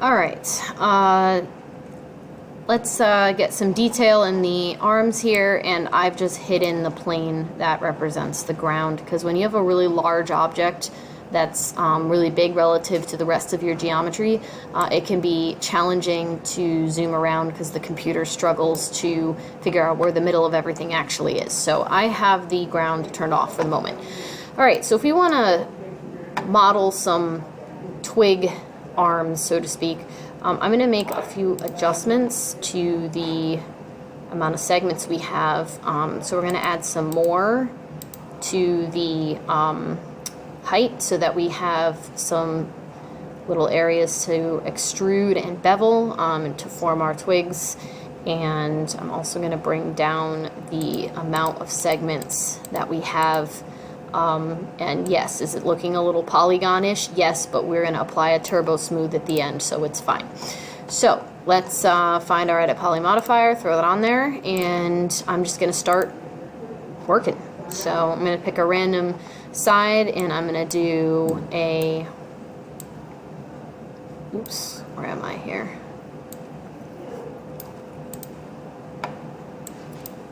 All right, let's get some detail in the arms here, and I've just hidden the plane that represents the ground, because when you have a really large object that's really big relative to the rest of your geometry, it can be challenging to zoom around because the computer struggles to figure out where the middle of everything actually is. So I have the ground turned off for the moment. All right, so if we want to model some twig arms, so to speak, I'm going to make a few adjustments to the amount of segments we have. So we're going to add some more to the height so that we have some little areas to extrude and bevel to form our twigs. And I'm also going to bring down the amount of segments that we have. And yes, is it looking a little polygon-ish? Yes, but we're going to apply a turbo smooth at the end, so it's fine. So let's find our edit poly modifier, throw that on there, and I'm just going to start working. So I'm going to pick a random side, and I'm going to do a, oops, where am I here?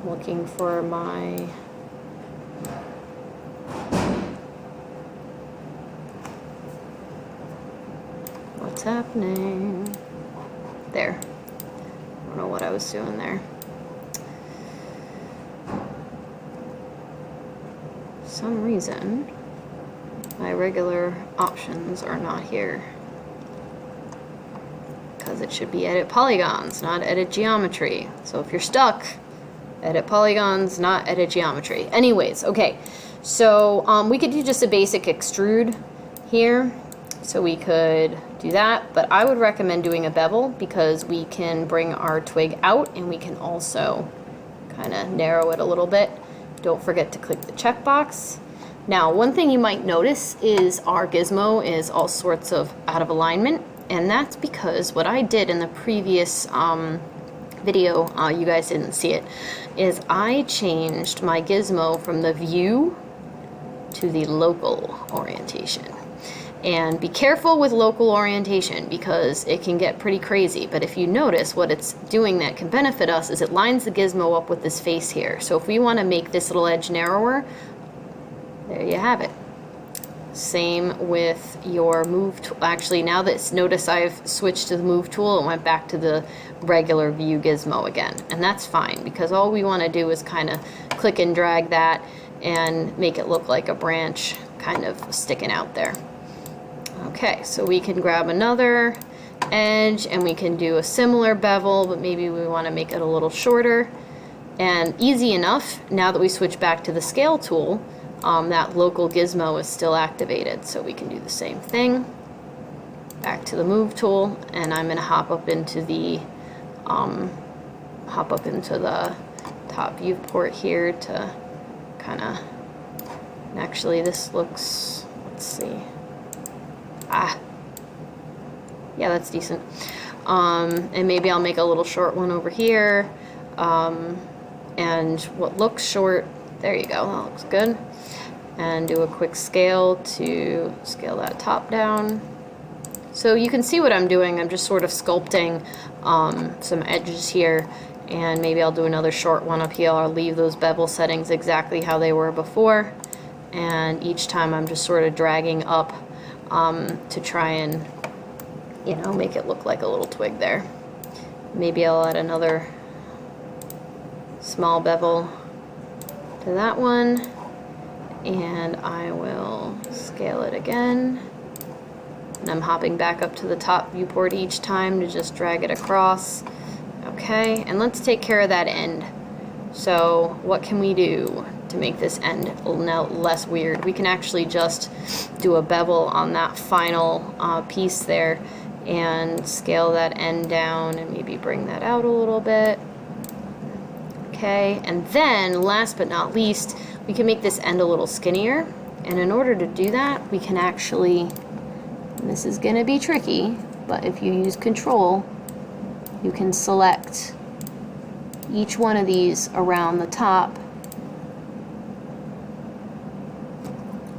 Looking for my, what's happening? There. I don't know what I was doing there. For some reason, my regular options are not here. Because it should be edit polygons, not edit geometry. So if you're stuck, edit polygons, not edit geometry. Anyways, okay. So we could do just a basic extrude here. So we could do that, but I would recommend doing a bevel because we can bring our twig out and we can also kind of narrow it a little bit. Don't forget to click the checkbox. Now, one thing you might notice is our gizmo is all sorts of out of alignment, and that's because what I did in the previous video, you guys didn't see it, is I changed my gizmo from the view to the local orientation. And be careful with local orientation because it can get pretty crazy. But if you notice, what it's doing that can benefit us is it lines the gizmo up with this face here. So if we want to make this little edge narrower, there you have it. Same with your move tool. Actually, now that notice I've switched to the move tool, it went back to the regular view gizmo again. And that's fine because all we want to do is kind of click and drag that and make it look like a branch kind of sticking out there. Okay, so we can grab another edge and we can do a similar bevel, but maybe we want to make it a little shorter. And easy enough, now that we switch back to the scale tool, that local gizmo is still activated. So we can do the same thing. Back to the move tool, and I'm going to hop up into the top viewport here to kind of, actually this looks, let's see. Yeah, that's decent. And maybe I'll make a little short one over here. And what looks short, there you go, that looks good. And do a quick scale to scale that top down. So you can see what I'm doing. I'm just sort of sculpting some edges here. And maybe I'll do another short one up here. I'll leave those bevel settings exactly how they were before. And each time I'm just sort of dragging up to try and, you know, make it look like a little twig there. Maybe I'll add another small bevel to that one, and I will scale it again. And I'm hopping back up to the top viewport each time to just drag it across. Okay, and let's take care of that end. So what can we do to make this end now less weird? We can actually just do a bevel on that final piece there and scale that end down and maybe bring that out a little bit. Okay, and then last but not least, we can make this end a little skinnier. And in order to do that, we can actually, and this is gonna be tricky, but if you use Control, you can select each one of these around the top.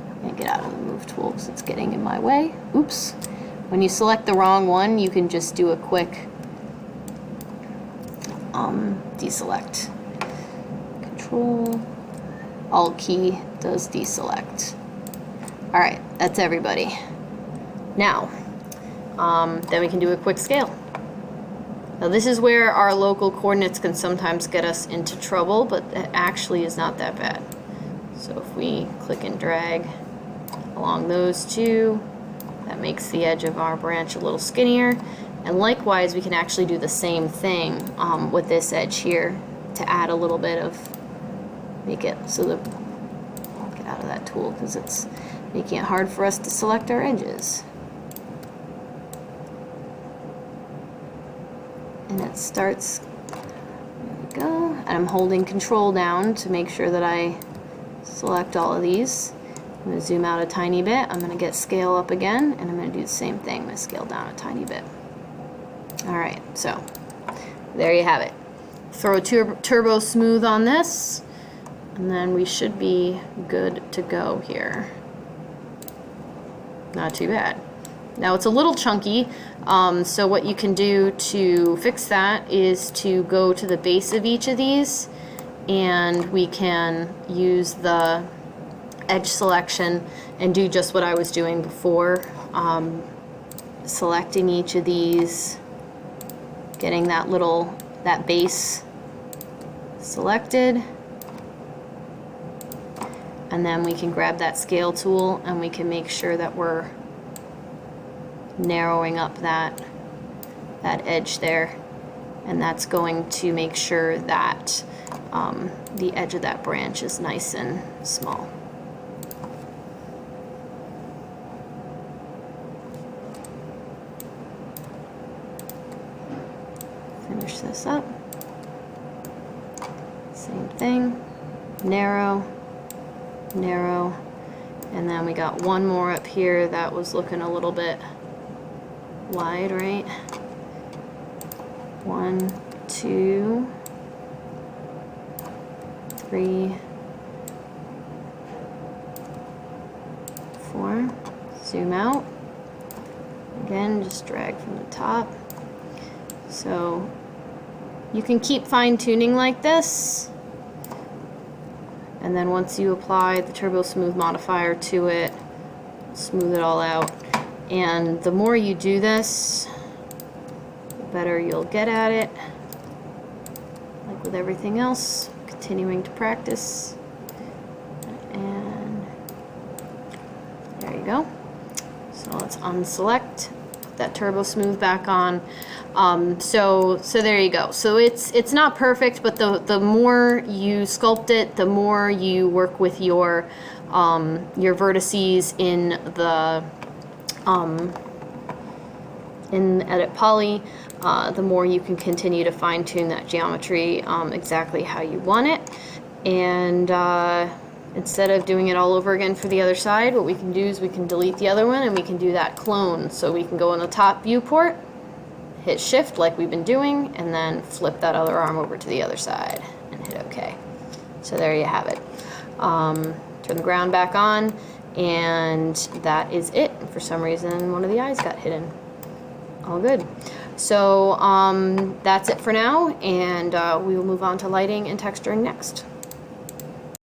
I'm gonna get out of the move tool because it's getting in my way. Oops. When you select the wrong one, you can just do a quick deselect. Control Alt key does deselect. All right, that's everybody. Now, then we can do a quick scale. Now this is where our local coordinates can sometimes get us into trouble, but it actually is not that bad. So if we click and drag along those two, that makes the edge of our branch a little skinnier. And likewise, we can actually do the same thing with this edge here to add a little bit of, make it so that, get out of that tool because it's making it hard for us to select our edges. And it starts, there we go, and I'm holding Control down to make sure that I select all of these. I'm going to zoom out a tiny bit, I'm going to get scale up again, and I'm going to do the same thing, I'm going to scale down a tiny bit. Alright, so there you have it. Throw a turbo smooth on this, and then we should be good to go here. Not too bad. Now it's a little chunky, so what you can do to fix that is to go to the base of each of these, and we can use the edge selection and do just what I was doing before, selecting each of these, getting that base selected, and then we can grab that scale tool and we can make sure that we're narrowing up that edge there, and that's going to make sure that the edge of that branch is nice and small. Finish this up. Same thing, narrow, narrow, and then we got one more up here that was looking a little bit wide, right? 1, 2, 3, 4. Zoom out. Again, just drag from the top. So you can keep fine-tuning like this, and then once you apply the Turbo Smooth modifier to it, smooth it all out. And the more you do this, the better you'll get at it. Like with everything else, continuing to practice. And there you go. So let's unselect, put that Turbo Smooth back on. So there you go. So it's not perfect, but the more you sculpt it, the more you work with your vertices in Edit Poly, the more you can continue to fine-tune that geometry exactly how you want it. And instead of doing it all over again for the other side, what we can do is we can delete the other one and we can do that clone. So we can go in the top viewport, hit Shift like we've been doing, and then flip that other arm over to the other side and hit OK. So there you have it. Turn the ground back on, and that is it. For some reason, one of the eyes got hidden. All good. So that's it for now, and we will move on to lighting and texturing next.